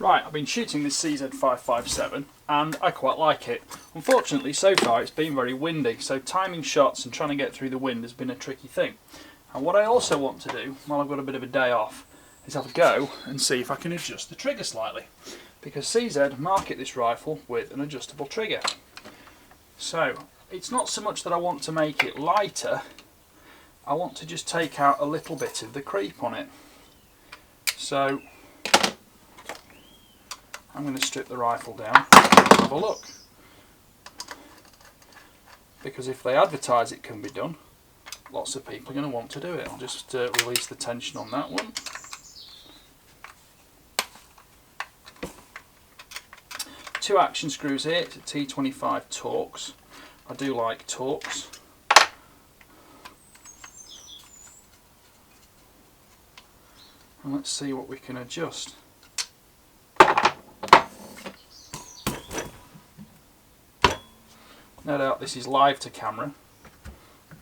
Right, I've been shooting this CZ557 and I quite like it. Unfortunately, so far it's been very windy, so timing shots and trying to get through the wind has been a tricky thing. And what I also want to do, while I've got a bit of a day off, is have a go and see if I can adjust the trigger slightly. Because CZ market this rifle with an adjustable trigger. So, it's not so much that I want to make it lighter, I want to just take out a little bit of the creep on it. So, I'm going to strip the rifle down and have a look. Because if they advertise it can be done, lots of people are going to want to do it. I'll just release the tension on that one. Two action screws here, it's a T25 Torx. I do like Torx. And let's see what we can adjust. No doubt this is live to camera,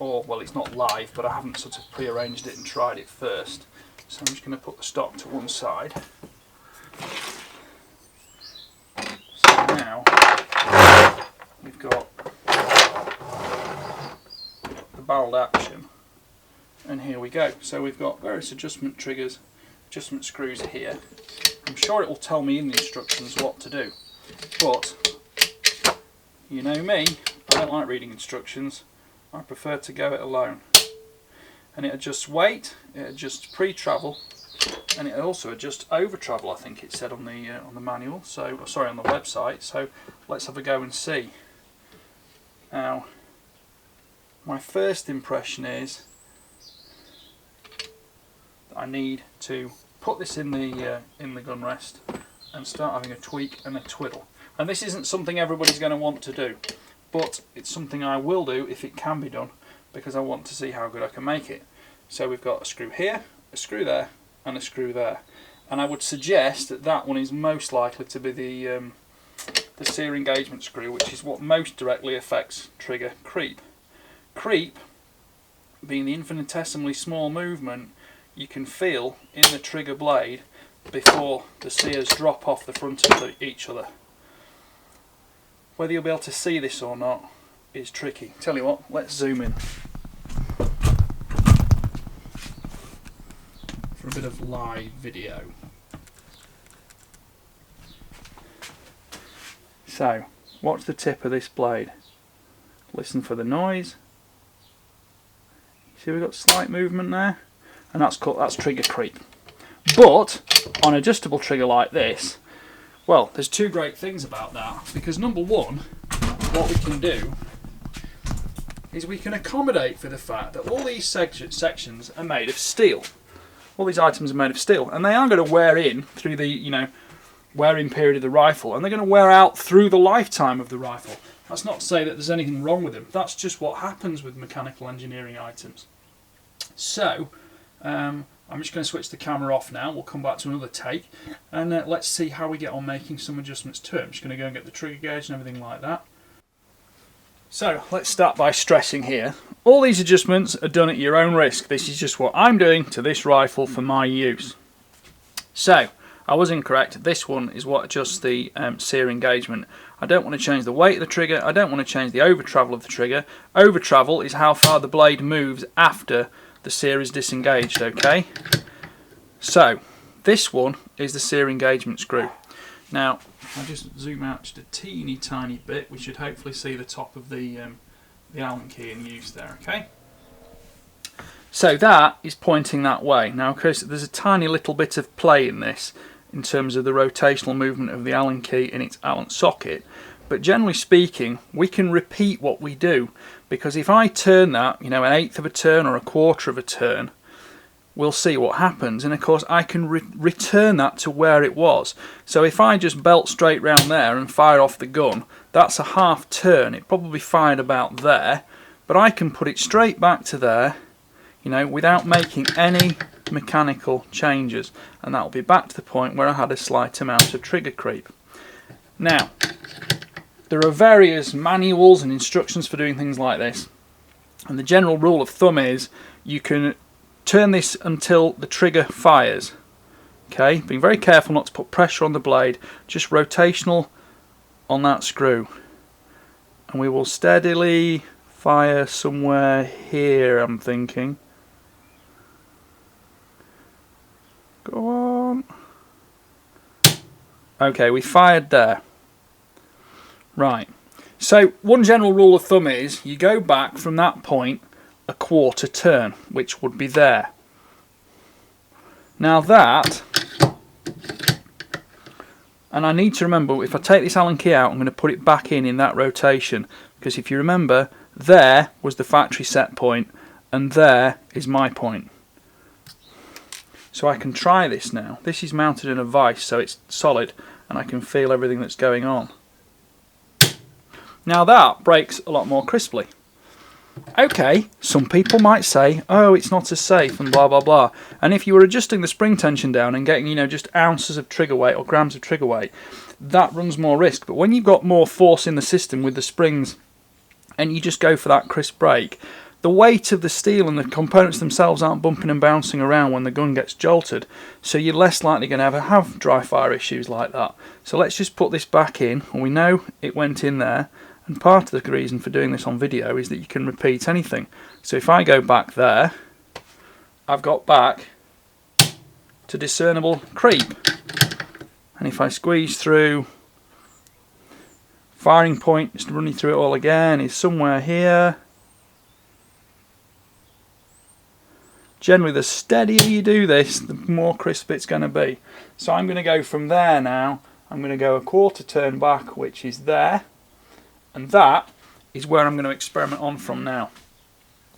or well, it's not live, but I haven't sort of pre-arranged it and tried it first. So I'm just going to put the stock to one side. So now we've got the barreled action, and here we go. So we've got various adjustment triggers, adjustment screws here. I'm sure it will tell me in the instructions what to do, but you know me, I don't like reading instructions. I prefer to go it alone. And it adjusts weight, it adjusts pre-travel, and it also adjusts over-travel. I think it said on the manual. So sorry, on the website. So let's have a go and see. Now, my first impression is that I need to put this in the gun rest and start having a tweak and a twiddle. And this isn't something everybody's going to want to do, but it's something I will do if it can be done, because I want to see how good I can make it. So we've got a screw here, a screw there, and a screw there. And I would suggest that that one is most likely to be the sear engagement screw, which is what most directly affects trigger creep. Creep, being the infinitesimally small movement you can feel in the trigger blade before the sears drop off the front of each other. Whether you'll be able to see this or not is tricky. Tell you what, let's zoom in for a bit of live video. So, watch the tip of this blade. Listen for the noise. See, we've got slight movement there, and that's trigger creep. But on an adjustable trigger like this, well, there's two great things about that, because number one, what we can do is we can accommodate for the fact that all these sections are made of steel. All these items are made of steel, and they are going to wear in through the wearing period of the rifle, and they're going to wear out through the lifetime of the rifle. That's not to say that there's anything wrong with them. That's just what happens with mechanical engineering items. So, I'm just going to switch the camera off now. We'll come back to another take, and let's see how we get on making some adjustments to it. I'm just going to go and get the trigger gauge and everything like that. So let's start by stressing here, all these adjustments are done at your own risk. This is just what I'm doing to this rifle for my use. So I was incorrect. This one is what adjusts the sear engagement. I don't want to change the weight of the trigger. I don't want to change the over travel of the trigger. Over travel is how far the blade moves after the sear is disengaged, okay? So this one is the sear engagement screw. Now I'll just zoom out just a teeny tiny bit. We should hopefully see the top of the Allen key in use there, okay? So that is pointing that way. Now of course there's a tiny little bit of play in this in terms of the rotational movement of the Allen key in its Allen socket, but generally speaking we can repeat what we do, because if I turn that, an eighth of a turn or a quarter of a turn, we'll see what happens, and of course I can return that to where it was. So if I just belt straight round there and fire off the gun, that's a half turn. It probably fired about there, but I can put it straight back to there, without making any mechanical changes, and that'll be back to the point where I had a slight amount of trigger creep. Now, there are various manuals and instructions for doing things like this, and the general rule of thumb is you can turn this until the trigger fires. Okay, being very careful not to put pressure on the blade, just rotational on that screw. And we will steadily fire somewhere here, I'm thinking. Go on. Okay, we fired there. Right. So one general rule of thumb is you go back from that point a quarter turn, which would be there. Now that, and I need to remember, if I take this Allen key out, I'm going to put it back in that rotation, because if you remember, there was the factory set point and there is my point. So I can try this now. This is mounted in a vise, so it's solid and I can feel everything that's going on. Now that breaks a lot more crisply. Okay, some people might say, oh, it's not as safe and blah blah blah. And if you were adjusting the spring tension down and getting, just ounces of trigger weight or grams of trigger weight, that runs more risk. But when you've got more force in the system with the springs and you just go for that crisp break, the weight of the steel and the components themselves aren't bumping and bouncing around when the gun gets jolted, so you're less likely going to ever have dry fire issues like that. So let's just put this back in, and we know it went in there. And part of the reason for doing this on video is that you can repeat anything. So if I go back there, I've got back to discernible creep. And if I squeeze through, firing point, just running through it all again, is somewhere here. Generally, the steadier you do this, the more crisp it's going to be. So I'm going to go from there now. I'm going to go a quarter turn back, which is there. And that is where I'm going to experiment on from now.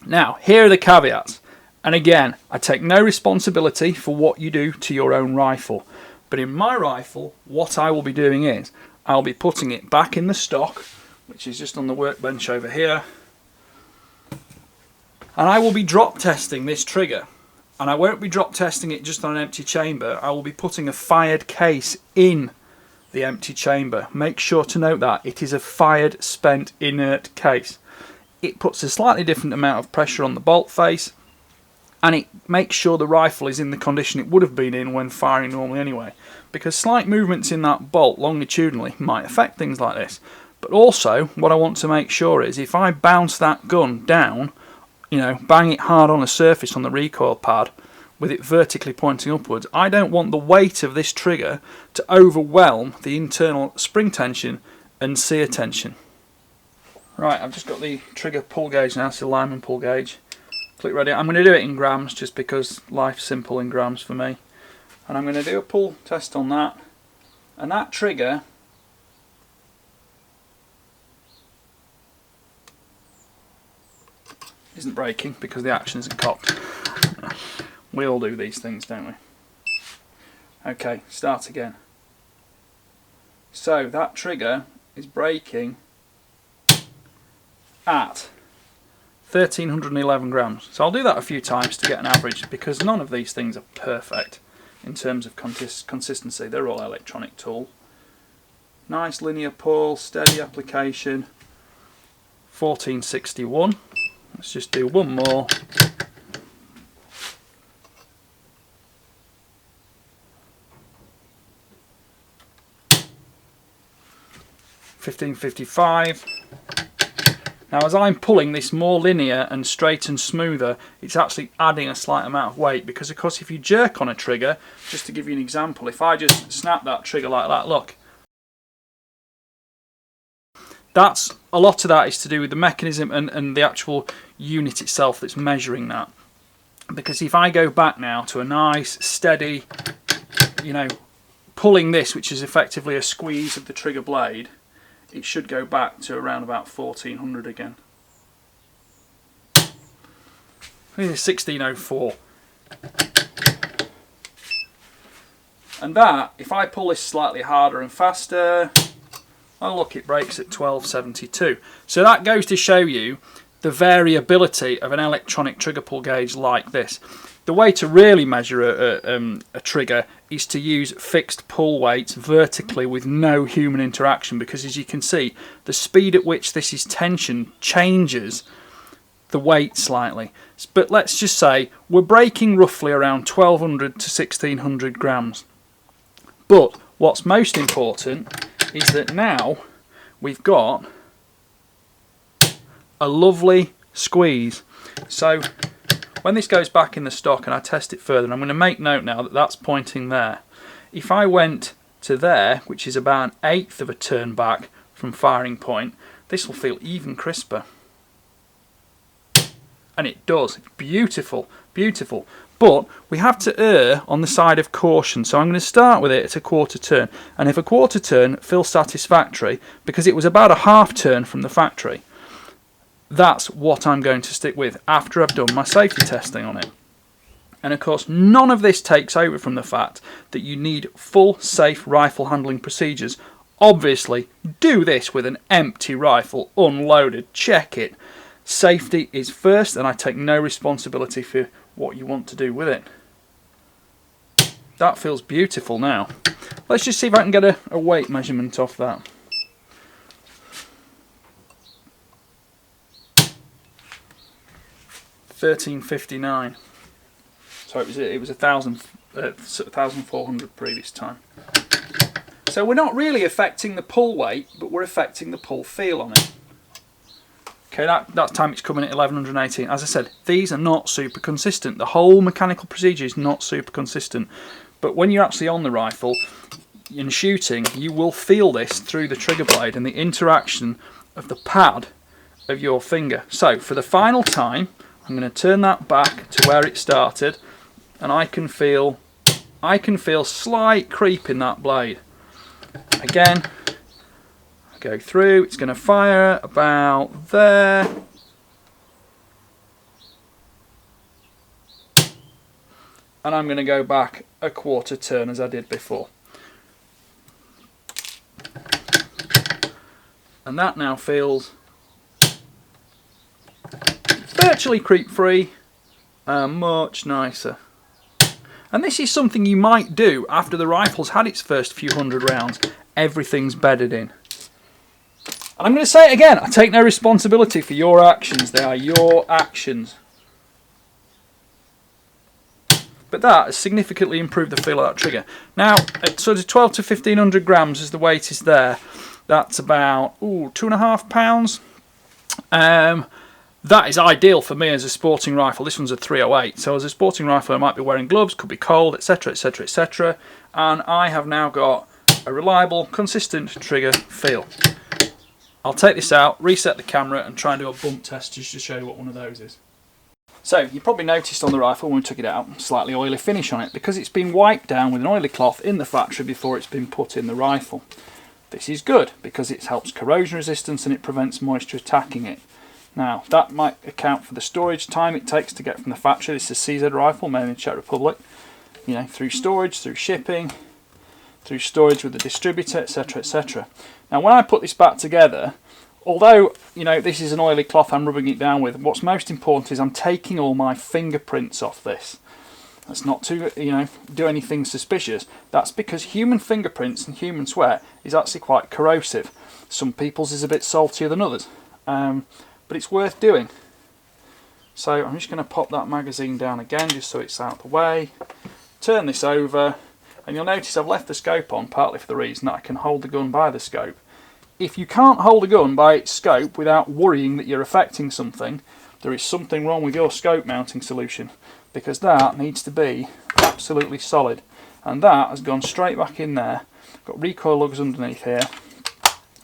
Now, here are the caveats. And again, I take no responsibility for what you do to your own rifle. But in my rifle, what I will be doing is, I'll be putting it back in the stock, which is just on the workbench over here. And I will be drop testing this trigger. And I won't be drop testing it just on an empty chamber. I will be putting a fired case in the empty chamber. Make sure to note that it is a fired, spent, inert case. It puts a slightly different amount of pressure on the bolt face, and it makes sure the rifle is in the condition it would have been in when firing normally anyway, because slight movements in that bolt longitudinally might affect things like this. But also, what I want to make sure is if I bounce that gun down, bang it hard on a surface on the recoil pad with it vertically pointing upwards, I don't want the weight of this trigger to overwhelm the internal spring tension and sear tension. Right, I've just got the trigger pull gauge now, it's the Lyman pull gauge. Click ready. I'm going to do it in grams just because life's simple in grams for me. And I'm going to do a pull test on that. And that trigger isn't breaking because the action isn't cocked. We all do these things, don't we? Okay, start again. So that trigger is breaking at 1311 grams. So I'll do that a few times to get an average, because none of these things are perfect in terms of consistency. They're all electronic tool. Nice linear pull, steady application. 1461. Let's just do one more. 1555. Now as I'm pulling this more linear and straight and smoother, it's actually adding a slight amount of weight, because of course if you jerk on a trigger, just to give you an example, if I just snap that trigger like that, look, that's a lot of that is to do with the mechanism and the actual unit itself that's measuring that. Because if I go back now to a nice steady, pulling this, which is effectively a squeeze of the trigger blade, it should go back to around about 1400 again. 1604. And that, if I pull this slightly harder and faster, oh look, it breaks at 1272. So that goes to show you the variability of an electronic trigger pull gauge like this. The way to really measure a trigger is to use fixed pull weights vertically with no human interaction, because as you can see, the speed at which this is tensioned changes the weight slightly. But let's just say we're breaking roughly around 1200 to 1600 grams. But what's most important is that now we've got a lovely squeeze. So when this goes back in the stock and I test it further, and I'm going to make note now that that's pointing there. If I went to there, which is about 1/8 of a turn back from firing point, this will feel even crisper. And it does. It's beautiful, beautiful. But we have to err on the side of caution. So I'm going to start with it at a 1/4 turn. And if a 1/4 turn feels satisfactory, because it was about a 1/2 turn from the factory, that's what I'm going to stick with after I've done my safety testing on it. And of course, none of this takes over from the fact that you need full safe rifle handling procedures. Obviously, do this with an empty rifle, unloaded, check it. Safety is first, and I take no responsibility for what you want to do with it. That feels beautiful now. Let's just see if I can get a weight measurement off that. $13.59. So it was 1,400 previous time. So we're not really affecting the pull weight, but we're affecting the pull feel on it. Okay, that time it's coming at 1118. As I said, these are not super consistent. The whole mechanical procedure is not super consistent. But when you're actually on the rifle, in shooting, you will feel this through the trigger blade and the interaction of the pad of your finger. So for the final time, I'm going to turn that back to where it started, and I can feel slight creep in that blade. Again, go through, it's going to fire about there. And I'm going to go back a 1/4 turn as I did before. And that now feels virtually creep free and much nicer. And this is something you might do after the rifle's had its first few hundred rounds. Everything's bedded in. And I'm going to say it again, I take no responsibility for your actions, they are your actions. But that has significantly improved the feel of that trigger. Now, at sort of 12 to 1500 grams as the weight is there, that's about 2.5 pounds. That is ideal for me as a sporting rifle. This one's a 308, so as a sporting rifle I might be wearing gloves, could be cold, etc, etc, etc. And I have now got a reliable, consistent trigger feel. I'll take this out, reset the camera and try and do a bump test just to show you what one of those is. So you probably noticed on the rifle when we took it out, slightly oily finish on it because it's been wiped down with an oily cloth in the factory before it's been put in the rifle. This is good because it helps corrosion resistance and it prevents moisture attacking it. Now that might account for the storage time it takes to get from the factory. This is a CZ rifle made in the Czech Republic. You know, through storage, through shipping, through storage with the distributor, etc, etc. Now when I put this back together, although you know this is an oily cloth I'm rubbing it down with, what's most important is I'm taking all my fingerprints off this. That's not to do anything suspicious. That's because human fingerprints and human sweat is actually quite corrosive. Some people's is a bit saltier than others, but it's worth doing. So I'm just going to pop that magazine down again just so it's out of the way. Turn this over. And you'll notice I've left the scope on partly for the reason that I can hold the gun by the scope. If you can't hold a gun by its scope without worrying that you're affecting something, there is something wrong with your scope mounting solution, because that needs to be absolutely solid. And that has gone straight back in there. Got recoil lugs underneath here.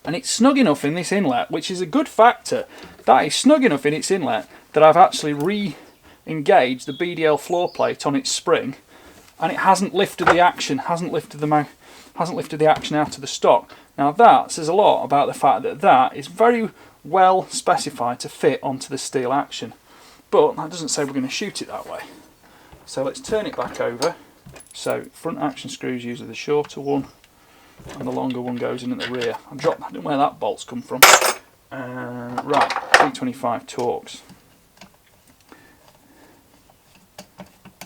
And it's snug enough in this inlet, which is a good factor. That is snug enough in its inlet that I've actually re-engaged the BDL floor plate on its spring. And it hasn't lifted the action, hasn't lifted the action out of the stock. Now that says a lot about the fact that that is very well specified to fit onto the steel action. But that doesn't say we're going to shoot it that way. So let's turn it back over. So front action screws usually the shorter one, and the longer one goes in at the rear. I don't know where that bolt's come from. Right, 325 Torx.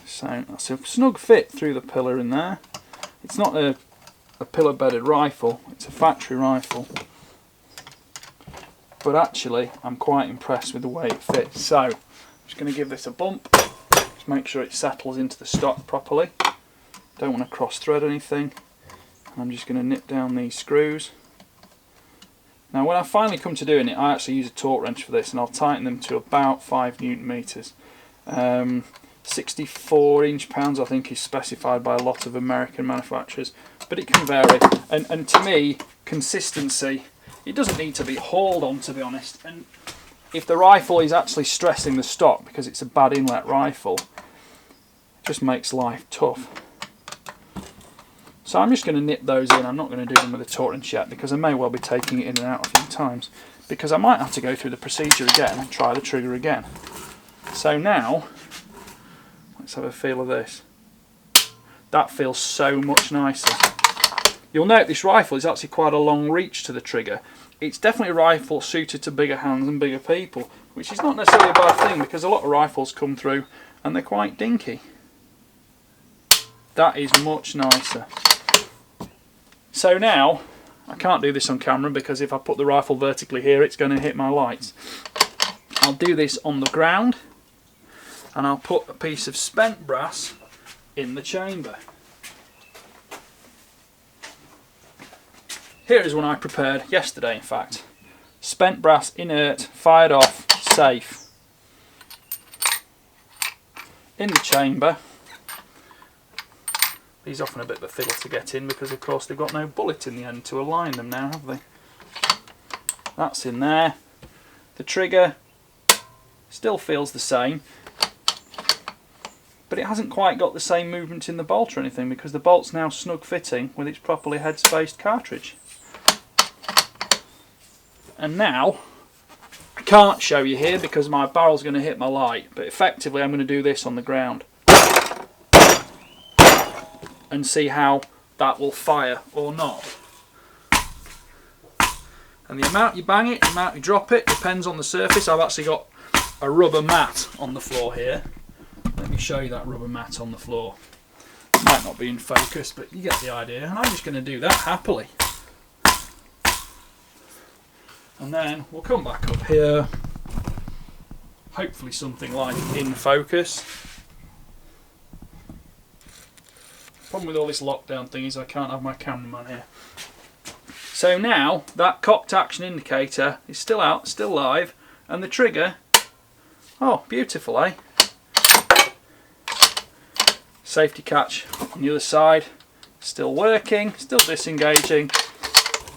So that's a snug fit through the pillar in there. It's not a pillar bedded rifle, it's a factory rifle. but actually I'm quite impressed with the way it fits. So I'm just going to give this a bump, just make sure it settles into the stock properly. Don't want to cross thread anything. I'm just going to nip down these screws. Now when I finally come to doing it, I actually use a torque wrench for this, and I'll tighten them to about 5 Newton meters. 64 inch-pounds I think is specified by a lot of American manufacturers, but it can vary. And to me, consistency, it doesn't need to be hauled on, to be honest. And if the rifle is actually stressing the stock because it's a bad inlet rifle, it just makes life tough. So I'm just going to nip those in. I'm not going to do them with a torque wrench yet because I may well be taking it in and out a few times, because I might have to go through the procedure again and try the trigger again. So now, let's have a feel of this. That feels so much nicer. You'll note this rifle is actually quite a long reach to the trigger. It's definitely a rifle suited to bigger hands and bigger people, which is not necessarily a bad thing because a lot of rifles come through and they're quite dinky. That is much nicer. So now, I can't do this on camera because if I put the rifle vertically here it's going to hit my lights. I'll do this on the ground, and I'll put a piece of spent brass in the chamber. Here is one I prepared yesterday, in fact. Spent brass, inert, fired off, safe. In the chamber. These are often a bit of a fiddle to get in because of course they've got no bullet in the end to align them now, have they? That's in there. The trigger still feels the same, but it hasn't quite got the same movement in the bolt or anything because the bolt's now snug fitting with its properly head-spaced cartridge. And now, I can't show you here because my barrel's going to hit my light, but effectively I'm going to do this on the ground and see how that will fire or not. And the amount you bang it, the amount you drop it, depends on the surface. I've actually got a rubber mat on the floor here. Let me show you that rubber mat on the floor. It might not be in focus, but you get the idea. And I'm just going to do that happily. And then we'll come back up here. Hopefully something like in focus. Problem with all this lockdown thing is I can't have my cameraman here. So now that cocked action indicator is still out, still live, and the trigger, oh beautiful, eh? Safety catch on the other side, still working, still disengaging.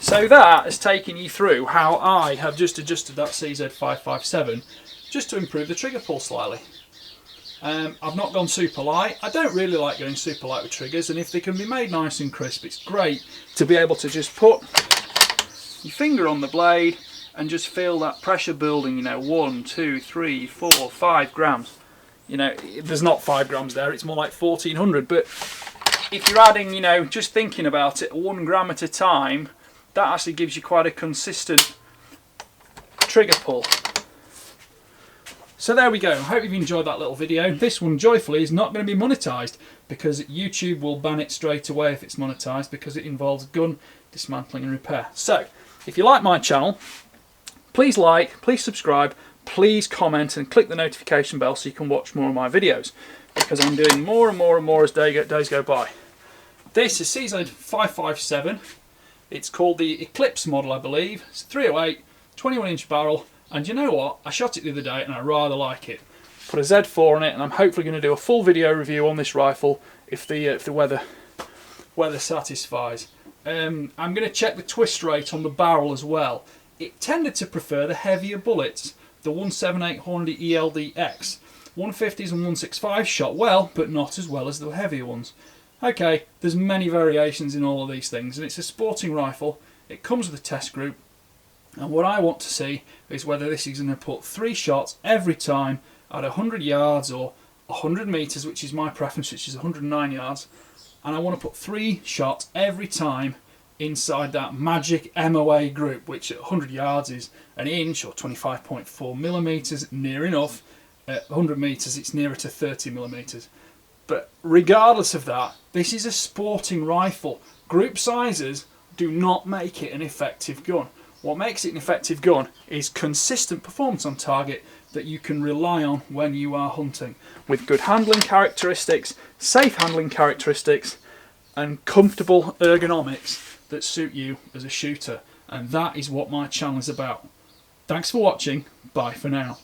So that has taken you through how I have just adjusted that CZ557 just to improve the trigger pull slightly. I've not gone super light. I don't really like going super light with triggers, and if they can be made nice and crisp, it's great to be able to just put your finger on the blade and just feel that pressure building, you know, 1, 2, 3, 4, 5 grams. You know, there's not 5 grams there, it's more like 1400, but if you're adding, you know, just thinking about it, 1 gram at a time, that actually gives you quite a consistent trigger pull. So there we go. I hope you've enjoyed that little video. This one, joyfully, is not going to be monetized because YouTube will ban it straight away if it's monetized because it involves gun dismantling and repair. So, if you like my channel, please like, please subscribe, please comment and click the notification bell so you can watch more of my videos because I'm doing more and more and more as days go by. This is CZ557. It's called the Eclipse model, I believe. It's 308, 21-inch barrel. And you know what? I shot it the other day and I rather like it. Put a Z4 on it, and I'm hopefully going to do a full video review on this rifle if the weather satisfies. I'm going to check the twist rate on the barrel as well. It tended to prefer the heavier bullets, the 178 Hornady ELD-X. 150s and 165 shot well, but not as well as the heavier ones. Okay, there's many variations in all of these things, and it's a sporting rifle. It comes with a test group. And what I want to see is whether this is going to put 3 shots every time at 100 yards or 100 metres, which is my preference, which is 109 yards. And I want to put 3 shots every time inside that magic MOA group, which at 100 yards is an inch or 25.4 millimetres, near enough. At 100 metres it's nearer to 30 millimetres. But regardless of that, this is a sporting rifle. Group sizes do not make it an effective gun. What makes it an effective gun is consistent performance on target that you can rely on when you are hunting, with good handling characteristics, safe handling characteristics, and comfortable ergonomics that suit you as a shooter. And that is what my channel is about. Thanks for watching. Bye for now.